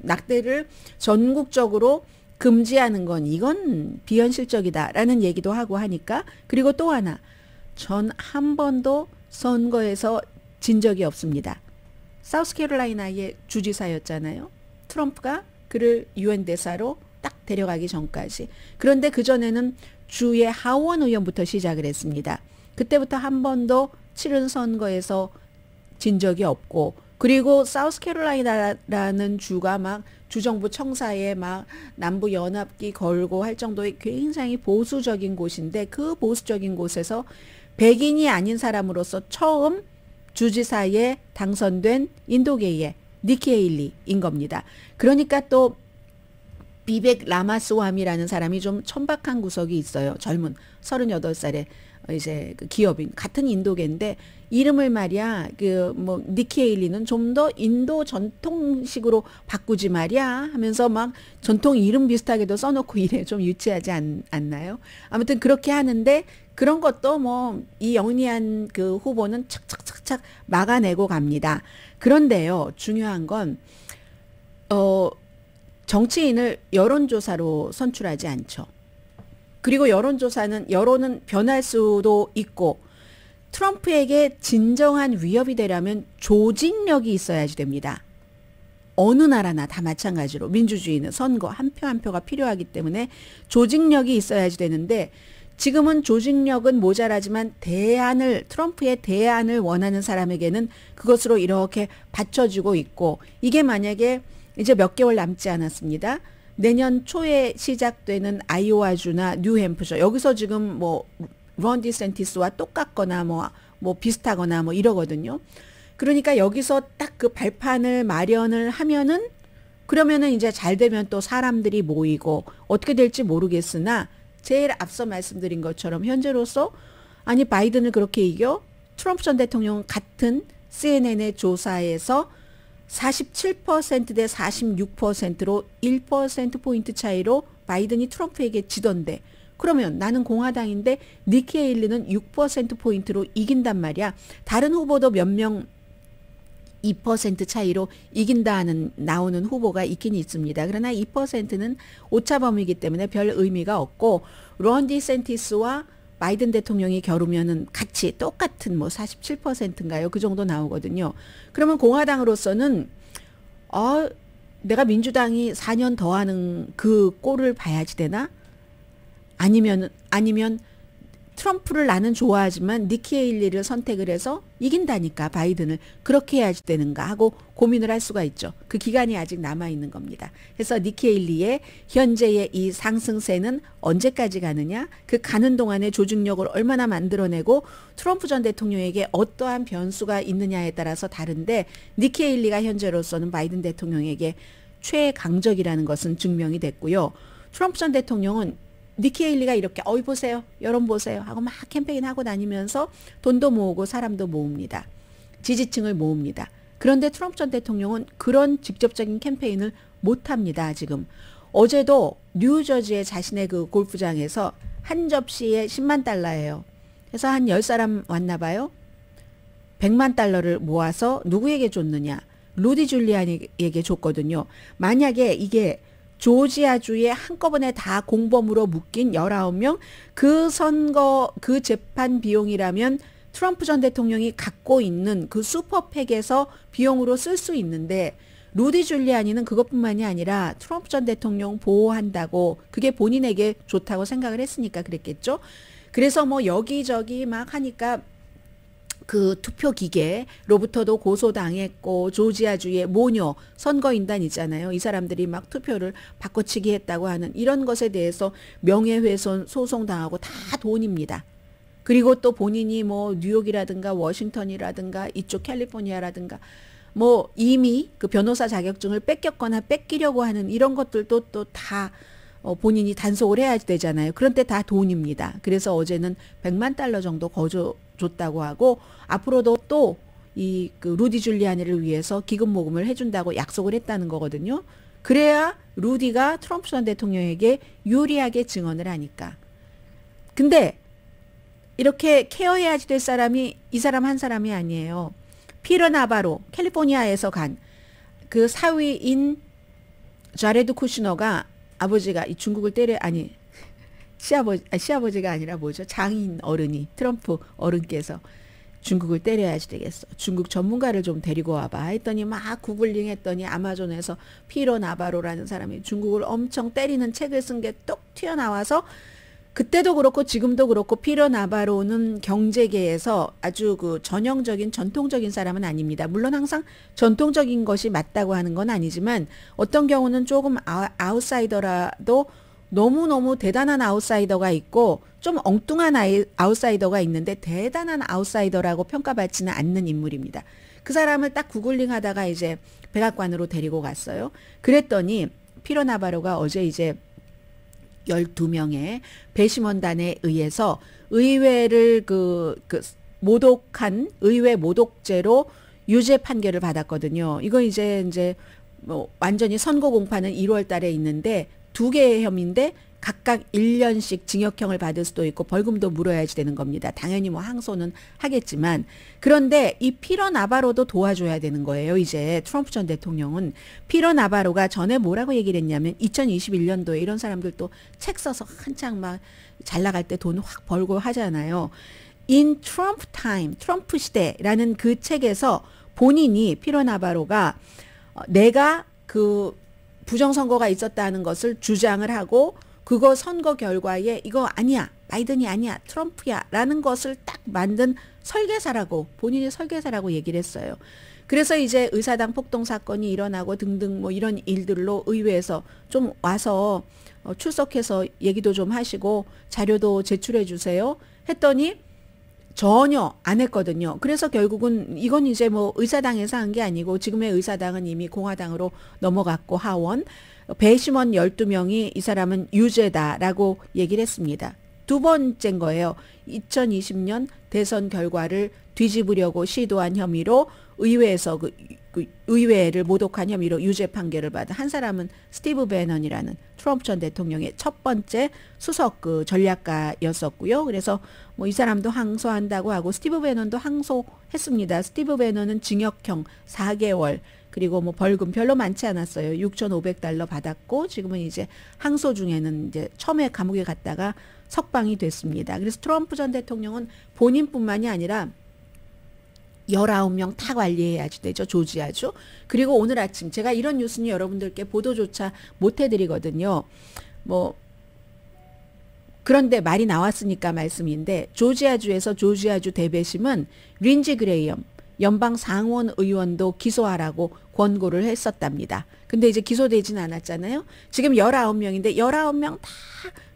[SPEAKER 3] 낙태를 전국적으로 금지하는 건 이건 비현실적이다라는 얘기도 하고 하니까 그리고 또 하나 전 한 번도 선거에서 진 적이 없습니다. 사우스캐롤라이나의 주지사였잖아요. 트럼프가 그를 유엔 대사로 딱 데려가기 전까지. 그런데 그전에는 주의 하원 의원부터 시작을 했습니다. 그때부터 한 번도 치른 선거에서 진 적이 없고 그리고 사우스캐롤라이나라는 주가 막 주정부 청사에 막 남부 연합기 걸고 할 정도의 굉장히 보수적인 곳인데 그 보수적인 곳에서 백인이 아닌 사람으로서 처음 주지사에 당선된 인도계의 니키 헤일리인 겁니다. 그러니까 또 비벡 라마스와미라는 사람이 좀 천박한 구석이 있어요. 젊은 38살의 이제 그 기업인 같은 인도계인데 이름을 말이야 그 뭐 니키 헤일리는 좀 더 인도 전통식으로 바꾸지 말이야 하면서 막 전통 이름 비슷하게도 써놓고 이래. 좀 유치하지 않나요? 아무튼 그렇게 하는데 그런 것도 뭐 이 영리한 그 후보는 착착착착 막아내고 갑니다. 그런데요, 중요한 건 정치인을 여론조사로 선출하지 않죠. 그리고 여론은 변할 수도 있고 트럼프에게 진정한 위협이 되려면 조직력이 있어야지 됩니다. 어느 나라나 다 마찬가지로 민주주의는 선거 한 표 한 표가 필요하기 때문에 조직력이 있어야지 되는데 지금은 조직력은 모자라지만 트럼프의 대안을 원하는 사람에게는 그것으로 이렇게 받쳐주고 있고 이게 만약에 이제 몇 개월 남지 않았습니다. 내년 초에 시작되는 아이오와주나 뉴햄프셔 여기서 지금 뭐 론 디센티스와 똑같거나 뭐 비슷하거나 뭐 이러거든요. 그러니까 여기서 딱 그 발판을 마련을 하면은 그러면은 이제 잘 되면 또 사람들이 모이고 어떻게 될지 모르겠으나 제일 앞서 말씀드린 것처럼 현재로서 아니 바이든을 그렇게 이겨 트럼프 전 대통령 같은 CNN의 조사에서 47% 대 46%로 1%포인트 차이로 바이든이 트럼프에게 지던데 그러면 나는 공화당인데 니키 헤일리는 6%포인트로 이긴단 말이야. 다른 후보도 몇 명 2% 차이로 이긴다는 나오는 후보가 있긴 있습니다. 그러나 2%는 오차범위이기 때문에 별 의미가 없고 론 디센티스와 바이든 대통령이 겨루면은 같이 똑같은 뭐 47%인가요? 그 정도 나오거든요. 그러면 공화당으로서는 내가 민주당이 4년 더 하는 그 꼴을 봐야지 되나? 아니면 트럼프를 나는 좋아하지만 니키 헤일리를 선택을 해서 이긴다니까 바이든을 그렇게 해야지 되는가 하고 고민을 할 수가 있죠. 그 기간이 아직 남아있는 겁니다. 그래서 니키 헤일리의 현재의 이 상승세는 언제까지 가느냐? 그 가는 동안에 조직력을 얼마나 만들어내고 트럼프 전 대통령에게 어떠한 변수가 있느냐에 따라서 다른데 니키 헤일리가 현재로서는 바이든 대통령에게 최강적이라는 것은 증명이 됐고요. 트럼프 전 대통령은 니키 헤일리가 이렇게 보세요. 여론 보세요. 하고 막 캠페인하고 다니면서 돈도 모으고 사람도 모읍니다. 지지층을 모읍니다. 그런데 트럼프 전 대통령은 그런 직접적인 캠페인을 못합니다. 지금. 어제도 뉴저지의 자신의 그 골프장에서 한 접시에 10만 달러예요. 그래서 한 10사람 왔나 봐요. 100만 달러를 모아서 누구에게 줬느냐. 루디 줄리아니에게 줬거든요. 만약에 이게 조지아주에 한꺼번에 다 공범으로 묶인 19명 그 선거 그 재판 비용이라면 트럼프 전 대통령이 갖고 있는 그 슈퍼팩에서 비용으로 쓸 수 있는데 루디 줄리아니는 그것뿐만이 아니라 트럼프 전 대통령 보호한다고 그게 본인에게 좋다고 생각을 했으니까 그랬겠죠. 그래서 여기저기 막 하니까 그 투표 기계로부터도 고소당했고 조지아주의 모녀 선거인단 있잖아요. 이 사람들이 막 투표를 바꿔치기 했다고 하는 이런 것에 대해서 명예훼손 소송당하고 다 돈입니다. 그리고 또 본인이 뉴욕이라든가 워싱턴이라든가 이쪽 캘리포니아라든가 이미 그 변호사 자격증을 뺏겼거나 뺏기려고 하는 이런 것들도 또 다 본인이 단속을 해야 되잖아요. 그런데 다 돈입니다. 그래서 어제는 100만 달러 정도 줬다고 하고 앞으로도 또 이 그 루디 줄리아니를 위해서 기금 모금을 해준다고 약속을 했다는 거거든요. 그래야 루디가 트럼프 전 대통령에게 유리하게 증언을 하니까. 근데 이렇게 케어해야지 될 사람이 이 사람 한 사람이 아니에요. 피터 나바로 캘리포니아에서 간 그 사위인 자레드 쿠시너가 아버지가 이 중국을 아니 시아버지가 아니라 뭐죠? 장인 어른이 트럼프 어른께서 중국을 때려야지 되겠어. 중국 전문가를 좀 데리고 와봐 했더니 막 구글링 했더니 아마존에서 피터 나바로라는 사람이 중국을 엄청 때리는 책을 쓴 게 똑 튀어나와서 그때도 그렇고 지금도 그렇고 피터 나바로는 경제계에서 아주 그 전형적인 전통적인 사람은 아닙니다. 물론 항상 전통적인 것이 맞다고 하는 건 아니지만 어떤 경우는 조금 아웃사이더라도 너무너무 대단한 아웃사이더가 있고 좀 엉뚱한 아웃사이더가 있는데 대단한 아웃사이더라고 평가받지는 않는 인물입니다. 그 사람을 딱 구글링 하다가 이제 백악관으로 데리고 갔어요. 그랬더니 피터 나바로가 어제 이제 12명의 배심원단에 의해서 의회를 모독한 의회 모독죄로 유죄 판결을 받았거든요. 이거 이제 뭐 완전히 선고 공판은 1월 달에 있는데 두 개의 혐의인데 각각 1년씩 징역형을 받을 수도 있고 벌금도 물어야지 되는 겁니다. 당연히 뭐 항소는 하겠지만 그런데 이 피터 나바로도 도와줘야 되는 거예요. 이제 트럼프 전 대통령은 피터 나바로가 전에 뭐라고 얘기를 했냐면 2021년도에 이런 사람들 또 책 써서 한창 막 잘 나갈 때 돈 확 벌고 하잖아요. In Trump Time, 트럼프 시대라는 그 책에서 본인이 피터 나바로가 내가 그 부정선거가 있었다는 것을 주장을 하고 그거 선거 결과에 이거 아니야, 바이든이 아니야, 트럼프야 라는 것을 딱 만든 설계사라고 본인이 설계사라고 얘기를 했어요. 그래서 이제 의사당 폭동 사건이 일어나고 등등 뭐 이런 일들로 의회에서 좀 와서 출석해서 얘기도 좀 하시고 자료도 제출해 주세요 했더니 전혀 안 했거든요. 그래서 결국은 이건 이제 뭐 의사당에서 한 게 아니고 지금의 의사당은 이미 공화당으로 넘어갔고 하원 배심원 12명이 이 사람은 유죄다라고 얘기를 했습니다. 두 번째인 거예요. 2020년 대선 결과를 뒤집으려고 시도한 혐의로 의회에서 그 의회를 모독한 혐의로 유죄 판결을 받은 한 사람은 스티브 배넌이라는 트럼프 전 대통령의 첫 번째 수석 그 전략가였었고요. 그래서 뭐 이 사람도 항소한다고 하고 스티브 배넌도 항소했습니다. 스티브 배넌은 징역형 4개월 그리고 뭐 벌금 별로 많지 않았어요. 6,500달러 받았고 지금은 이제 항소 중에는 이제 처음에 감옥에 갔다가 석방이 됐습니다. 그래서 트럼프 전 대통령은 본인뿐만이 아니라 19명 다 관리해야지 되죠. 조지아주. 그리고 오늘 아침 제가 이런 뉴스는 여러분들께 보도조차 못 해드리거든요. 뭐 그런데 말이 나왔으니까 말씀인데 조지아주에서 조지아주 대배심은 린지 그레이엄 연방 상원 의원도 기소하라고 권고를 했었답니다. 근데 이제 기소되진 않았잖아요. 지금 19명인데 19명 다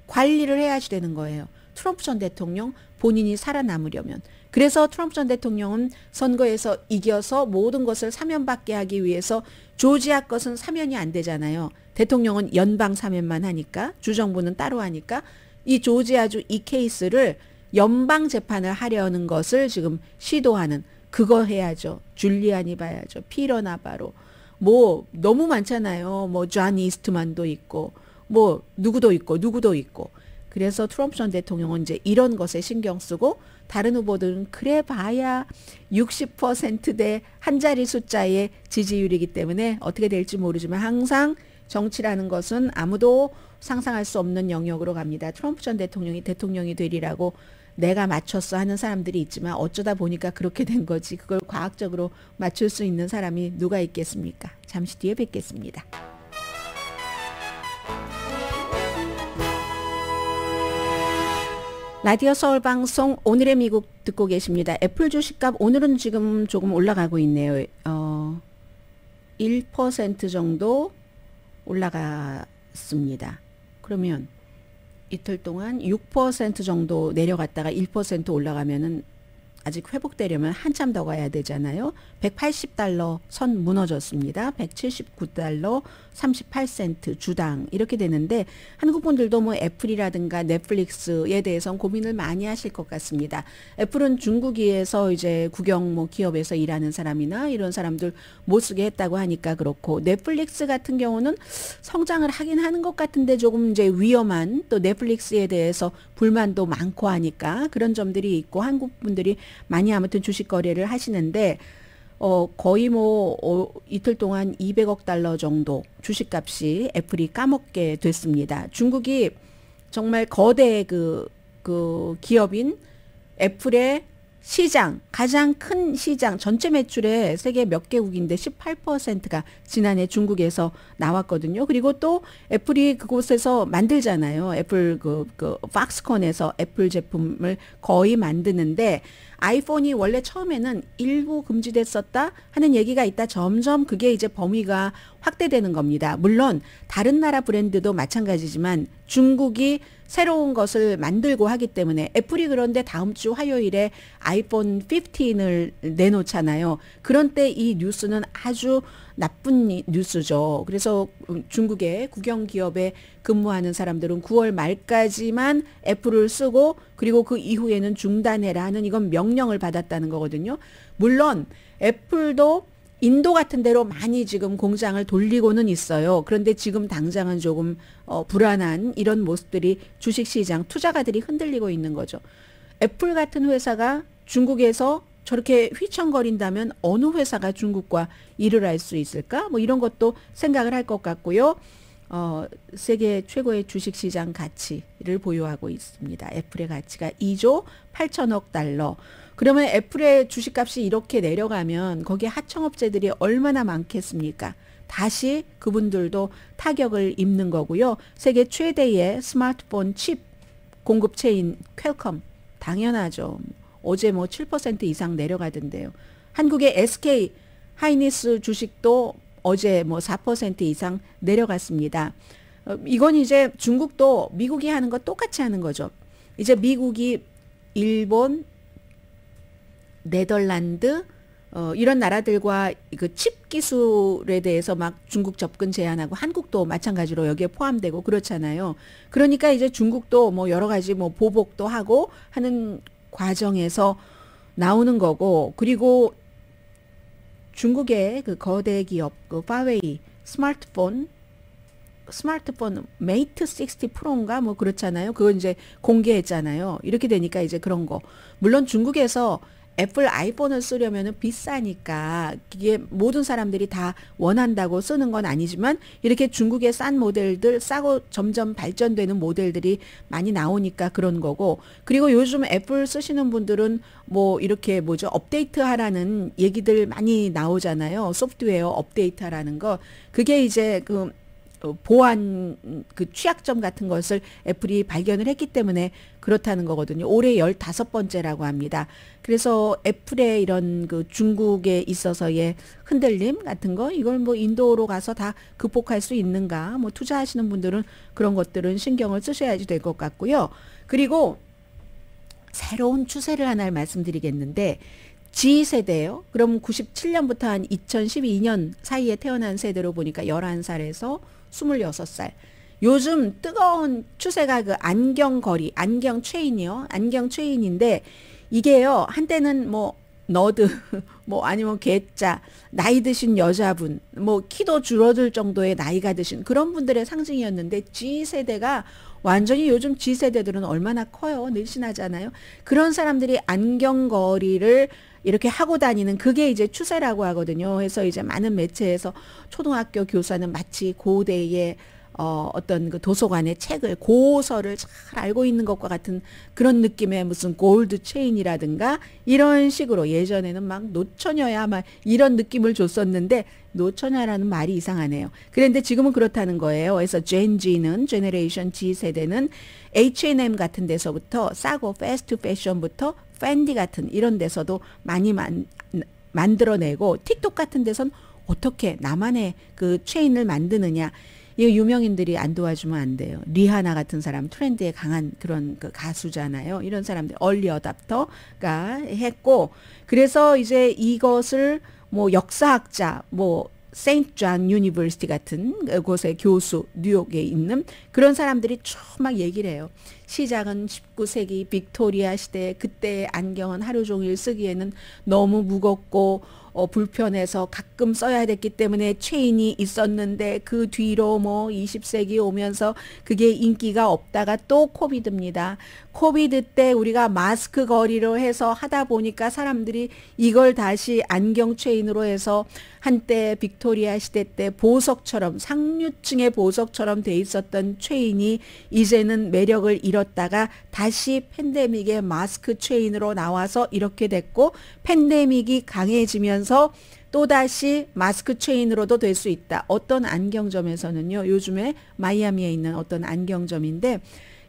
[SPEAKER 3] 관리를 해야지 되는 거예요. 트럼프 전 대통령 본인이 살아남으려면. 그래서 트럼프 전 대통령은 선거에서 이겨서 모든 것을 사면받게 하기 위해서 조지아 것은 사면이 안 되잖아요. 대통령은 연방 사면만 하니까 주정부는 따로 하니까 이 조지아주 이 케이스를 연방 재판을 하려는 것을 지금 시도하는 그거 해야죠. 줄리안이 봐야죠. 피터 나바로 뭐 너무 많잖아요. 뭐 존 이스트만도 있고 뭐 누구도 있고 그래서 트럼프 전 대통령은 이제 이런 것에 신경 쓰고 다른 후보들은 그래 봐야 60%대 한 자리 숫자의 지지율이기 때문에 어떻게 될지 모르지만 항상 정치라는 것은 아무도 상상할 수 없는 영역으로 갑니다. 트럼프 전 대통령이 대통령이 되리라고 내가 맞췄어 하는 사람들이 있지만 어쩌다 보니까 그렇게 된 거지. 그걸 과학적으로 맞출 수 있는 사람이 누가 있겠습니까? 잠시 뒤에 뵙겠습니다. 라디오 서울 방송 오늘의 미국 듣고 계십니다. 애플 주식값 오늘은 지금 조금 올라가고 있네요. 1% 정도 올라갔습니다. 그러면 이틀 동안 6% 정도 내려갔다가 1% 올라가면은 아직 회복되려면 한참 더 가야 되잖아요. 180달러 선 무너졌습니다. 179달러 38센트 주당 이렇게 되는데 한국 분들도 뭐 애플이라든가 넷플릭스에 대해서는 고민을 많이 하실 것 같습니다. 애플은 중국에서 이제 국영 뭐 기업에서 일하는 사람이나 이런 사람들 못 쓰게 했다고 하니까 그렇고 넷플릭스 같은 경우는 성장을 하긴 하는 것 같은데 조금 이제 위험한 또 넷플릭스에 대해서 불만도 많고 하니까 그런 점들이 있고 한국 분들이 많이 아무튼 주식 거래를 하시는데 거의 이틀 동안 200억 달러 정도 주식값이 애플이 까먹게 됐습니다. 중국이 정말 거대 그 기업인 애플의 시장, 가장 큰 시장, 전체 매출의 세계 몇 개국인데 18%가 지난해 중국에서 나왔거든요. 그리고 또 애플이 그곳에서 만들잖아요. 애플 팍스콘에서 애플 제품을 거의 만드는데 아이폰이 원래 처음에는 일부 금지됐었다 하는 얘기가 있다. 점점 그게 이제 범위가 확대되는 겁니다. 물론 다른 나라 브랜드도 마찬가지지만 중국이 새로운 것을 만들고 하기 때문에 애플이 그런데 다음 주 화요일에 아이폰 15을 내놓잖아요. 그런 때 이 뉴스는 아주 나쁜 뉴스죠. 그래서 중국의 국영기업에 근무하는 사람들은 9월 말까지만 애플을 쓰고 그리고 그 이후에는 중단해라 하는 이건 명령을 받았다는 거거든요. 물론 애플도 인도 같은 데로 많이 지금 공장을 돌리고는 있어요. 그런데 지금 당장은 조금 불안한 이런 모습들이 주식시장 투자가들이 흔들리고 있는 거죠. 애플 같은 회사가 중국에서 저렇게 휘청거린다면 어느 회사가 중국과 일을 할 수 있을까? 뭐 이런 것도 생각을 할 것 같고요. 세계 최고의 주식시장 가치를 보유하고 있습니다. 애플의 가치가 2조 8천억 달러. 그러면 애플의 주식값이 이렇게 내려가면 거기에 하청업체들이 얼마나 많겠습니까? 다시 그분들도 타격을 입는 거고요. 세계 최대의 스마트폰 칩 공급체인 퀄컴 당연하죠. 어제 7% 이상 내려가던데요. 한국의 SK 하이닉스 주식도 어제 4% 이상 내려갔습니다. 이건 이제 중국도 미국이 하는 거 똑같이 하는 거죠. 이제 미국이 일본, 네덜란드 이런 나라들과 그 칩 기술에 대해서 막 중국 접근 제한하고 한국도 마찬가지로 여기에 포함되고 그렇잖아요. 그러니까 이제 중국도 여러 가지 보복도 하고 하는 과정에서 나오는 거고, 그리고 중국의 그 거대 기업 그 파웨이 스마트폰 메이트 60 프로인가 그렇잖아요. 그거 이제 공개했잖아요. 이렇게 되니까 이제 그런 거. 물론 중국에서 애플 아이폰을 쓰려면 비싸니까 이게 모든 사람들이 다 원한다고 쓰는 건 아니지만 이렇게 중국의 싼 모델들, 싸고 점점 발전되는 모델들이 많이 나오니까 그런 거고, 그리고 요즘 애플 쓰시는 분들은 이렇게 업데이트 하라는 얘기들 많이 나오잖아요. 소프트웨어 업데이트 하라는 거. 그게 이제 보안 취약점 같은 것을 애플이 발견을 했기 때문에 그렇다는 거거든요. 올해 15번째라고 합니다. 그래서 애플의 이런 중국에 있어서의 흔들림 같은 거, 이걸 인도로 가서 다 극복할 수 있는가, 투자하시는 분들은 그런 것들은 신경을 쓰셔야지 될 것 같고요. 그리고 새로운 추세를 하나 말씀드리겠는데, G세대예요. 그럼 97년부터 한 2012년 사이에 태어난 세대로 보니까 11살에서 26살. 요즘 뜨거운 추세가 안경거리, 안경 체인이요. 안경 체인인데 이게요. 한때는 너드, 아니면 괴짜, 나이 드신 여자분, 키도 줄어들 정도의 나이가 드신 그런 분들의 상징이었는데 G세대가 완전히 요즘 G세대들은 얼마나 커요. 늘씬하잖아요. 그런 사람들이 안경거리를 이렇게 하고 다니는 그게 이제 추세라고 하거든요. 그래서 이제 많은 매체에서 초등학교 교사는 마치 고대의 어떤 도서관의 책을, 고서를 잘 알고 있는 것과 같은 그런 느낌의 무슨 골드 체인이라든가 이런 식으로, 예전에는 막 노처녀야 막 이런 느낌을 줬었는데 노처녀라는 말이 이상하네요. 그런데 지금은 그렇다는 거예요. 그래서 제네레이션 G 세대는 H&M 같은 데서부터 싸고 패스트 패션부터 팬디 같은 이런 데서도 많이 만들어내고, 틱톡 같은 데선 어떻게 나만의 그 체인을 만드느냐, 이 유명인들이 안 도와주면 안 돼요. 리하나 같은 사람, 트렌드에 강한 그런 가수잖아요. 이런 사람들 얼리 어답터가 했고, 그래서 이제 이것을 역사학자, 세인트 존 유니버시티 같은 곳의 교수, 뉴욕에 있는 그런 사람들이 쭉 막 얘기를 해요. 시작은 19세기 빅토리아 시대, 그때 안경은 하루 종일 쓰기에는 너무 무겁고 불편해서 가끔 써야 됐기 때문에 체인이 있었는데, 그 뒤로 20세기 오면서 그게 인기가 없다가 또 코비드입니다. 코비드 때 우리가 마스크 거리로 해서 하다 보니까 사람들이 이걸 다시 안경 체인으로 해서 한때 빅토리아 시대 때 보석처럼 상류층의 보석처럼 돼 있었던 체인이 이제는 매력을 잃었다가 다시 팬데믹의 마스크 체인으로 나와서 이렇게 됐고, 팬데믹이 강해지면서 또다시 마스크 체인으로도 될 수 있다. 어떤 안경점에서는요, 요즘에 마이애미에 있는 어떤 안경점인데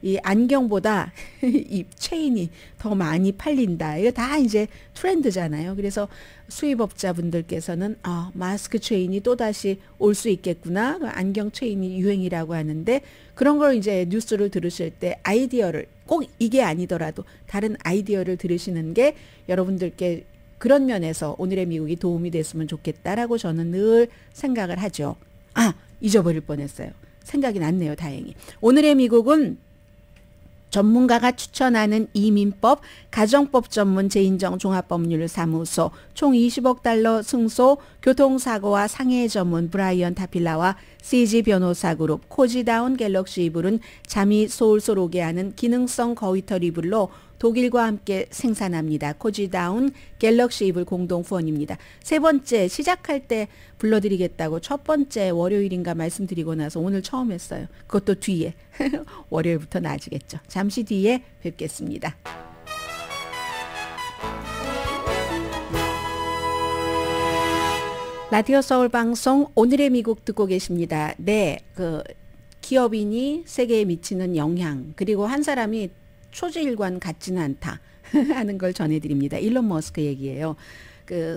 [SPEAKER 3] 이 안경보다 이 체인이 더 많이 팔린다. 이거 다 이제 트렌드잖아요. 그래서 수입업자분들께서는 마스크 체인이 또다시 올 수 있겠구나. 안경 체인이 유행이라고 하는데, 그런 걸 이제 뉴스를 들으실 때 아이디어를, 꼭 이게 아니더라도 다른 아이디어를 들으시는 게 여러분들께 그런 면에서 오늘의 미국이 도움이 됐으면 좋겠다라고 저는 늘 생각을 하죠. 잊어버릴 뻔했어요. 생각이 났네요. 다행히. 오늘의 미국은 전문가가 추천하는 이민법, 가정법 전문 재인정 종합법률사무소, 총 20억 달러 승소, 교통사고와 상해 전문 브라이언 타필라와 CG 변호사 그룹, 코지다운 갤럭시 이불은 잠이 솔솔 오게 하는 기능성 거위털 이불로 독일과 함께 생산합니다. 코지다운 갤럭시 이불 공동 후원입니다. 세 번째, 시작할 때 불러드리겠다고 첫 번째 월요일인가 말씀드리고 나서 오늘 처음 했어요. 그것도 뒤에. 월요일부터 나아지겠죠. 잠시 뒤에 뵙겠습니다. 라디오 서울 방송 오늘의 미국 듣고 계십니다. 네, 기업인이 세계에 미치는 영향, 그리고 한 사람이 초지일관 같지는 않다 하는 걸 전해드립니다. 일론 머스크 얘기예요.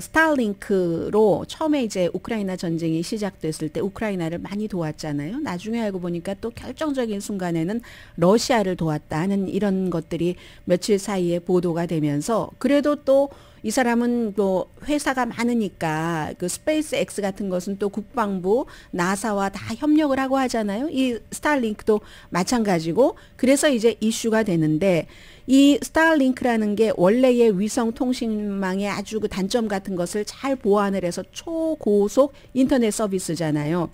[SPEAKER 3] 스타링크로 처음에 이제 우크라이나 전쟁이 시작됐을 때 우크라이나를 많이 도왔잖아요. 나중에 알고 보니까 또 결정적인 순간에는 러시아를 도왔다 하는 이런 것들이 며칠 사이에 보도가 되면서, 그래도 또 이 사람은 또 회사가 많으니까 스페이스 X 같은 것은 또 국방부, 나사와 다 협력을 하고 하잖아요. 이 스타링크도 마찬가지고, 그래서 이제 이슈가 되는데, 이 스타링크라는 게 원래의 위성 통신망의 아주 단점 같은 것을 잘 보완을 해서 초고속 인터넷 서비스잖아요.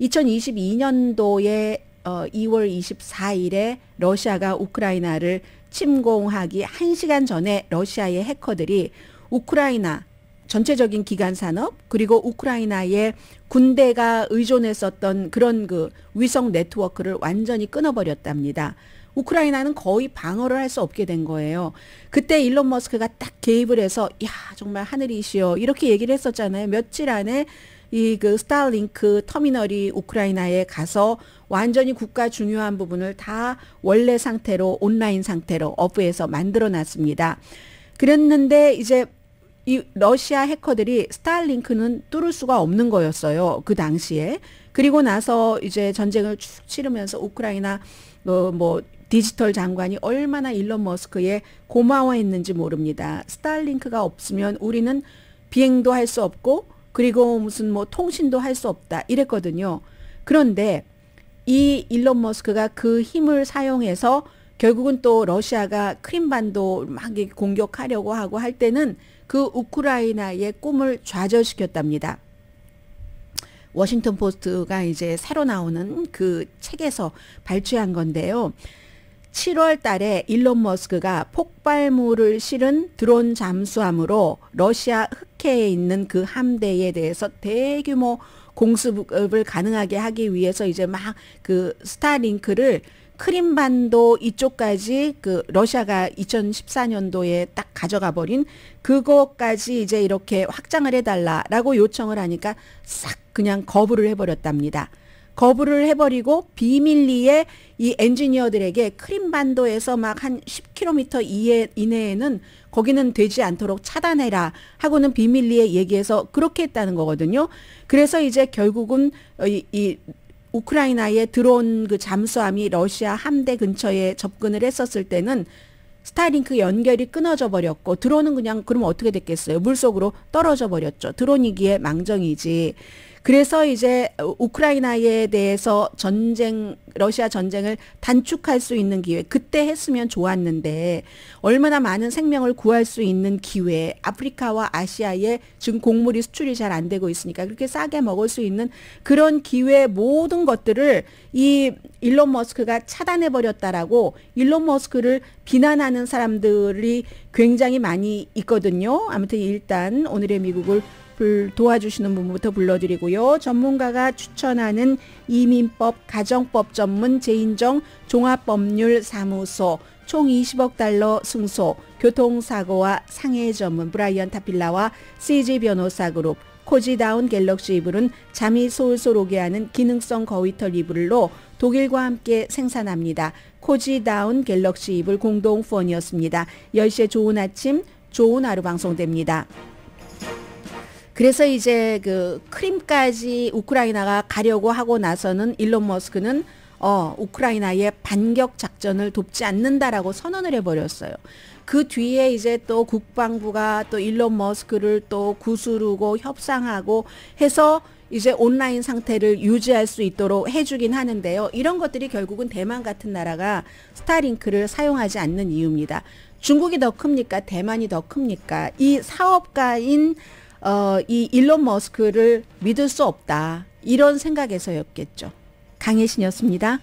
[SPEAKER 3] 2022년도에 2월 24일에 러시아가 우크라이나를 침공하기 1시간 전에 러시아의 해커들이 우크라이나 전체적인 기간 산업, 그리고 우크라이나의 군대가 의존했었던 그런 위성 네트워크를 완전히 끊어버렸답니다. 우크라이나는 거의 방어를 할 수 없게 된 거예요. 그때 일론 머스크가 딱 개입을 해서 정말 하늘이시여 이렇게 얘기를 했었잖아요. 며칠 안에 이 스타링크 터미널이 우크라이나에 가서 완전히 국가 중요한 부분을 다 원래 상태로, 온라인 상태로 업부에서 만들어 놨습니다. 그랬는데 이제 이 러시아 해커들이 스타링크는 뚫을 수가 없는 거였어요. 그 당시에. 그리고 나서 이제 전쟁을 쭉 치르면서 우크라이나 디지털 장관이 얼마나 일론 머스크에 고마워했는지 모릅니다. 스타링크가 없으면 우리는 비행도 할 수 없고, 그리고 무슨 통신도 할 수 없다 이랬거든요. 그런데 이 일론 머스크가 그 힘을 사용해서 결국은 또 러시아가 크림반도 막 공격하려고 하고 할 때는 그 우크라이나의 꿈을 좌절시켰답니다. 워싱턴 포스트가 이제 새로 나오는 그 책에서 발췌한 건데요. 7월 달에 일론 머스크가 폭발물을 실은 드론 잠수함으로 러시아 흑해에 있는 그 함대에 대해서 대규모 공습을 가능하게 하기 위해서 이제 막 스타링크를 크림반도 이쪽까지 러시아가 2014년도에 딱 가져가 버린 그거까지 이제 이렇게 확장을 해달라라고 요청을 하니까 싹 그냥 거부를 해버렸답니다. 거부를 해버리고 비밀리에 이 엔지니어들에게 크림반도에서 막 한 10km 이내에는 거기는 되지 않도록 차단해라 하고는 비밀리에 얘기해서 그렇게 했다는 거거든요. 그래서 이제 결국은 이 우크라이나에 들어온 잠수함이 러시아 함대 근처에 접근을 했었을 때는 스타링크 연결이 끊어져 버렸고, 드론은 그냥 그럼 어떻게 됐겠어요? 물속으로 떨어져 버렸죠. 드론이기에 망정이지. 그래서 이제 우크라이나에 대해서 러시아 전쟁을 단축할 수 있는 기회, 그때 했으면 좋았는데 얼마나 많은 생명을 구할 수 있는 기회, 아프리카와 아시아에 지금 곡물이 수출이 잘 안 되고 있으니까 그렇게 싸게 먹을 수 있는 그런 기회, 모든 것들을 이 일론 머스크가 차단해 버렸다라고 일론 머스크를 비난하는 사람들이 굉장히 많이 있거든요. 아무튼 일단 오늘의 미국을 도와주시는 분부터 불러드리고요. 전문가가 추천하는 이민법, 가정법 전문 제인정 종합법률사무소, 총 20억 달러 승소, 교통사고와 상해 전문 브라이언 타필라와 CG 변호사 그룹, 코지다운 갤럭시 이불은 잠이 솔솔 오게 하는 기능성 거위털 이불로 독일과 함께 생산합니다. 코지다운 갤럭시 이불 공동 후원이었습니다. 10시에 좋은 아침, 좋은 하루 방송됩니다. 그래서 이제 그 크림까지 우크라이나가 가려고 하고 나서는 일론 머스크는 우크라이나의 반격 작전을 돕지 않는다라고 선언을 해버렸어요. 그 뒤에 이제 또 국방부가 또 일론 머스크를 또 구스르고 협상하고 해서 이제 온라인 상태를 유지할 수 있도록 해주긴 하는데요. 이런 것들이 결국은 대만 같은 나라가 스타링크를 사용하지 않는 이유입니다. 중국이 더 큽니까? 대만이 더 큽니까? 이 사업가인 이 일론 머스크를 믿을 수 없다. 이런 생각에서였겠죠. 강혜신이었습니다.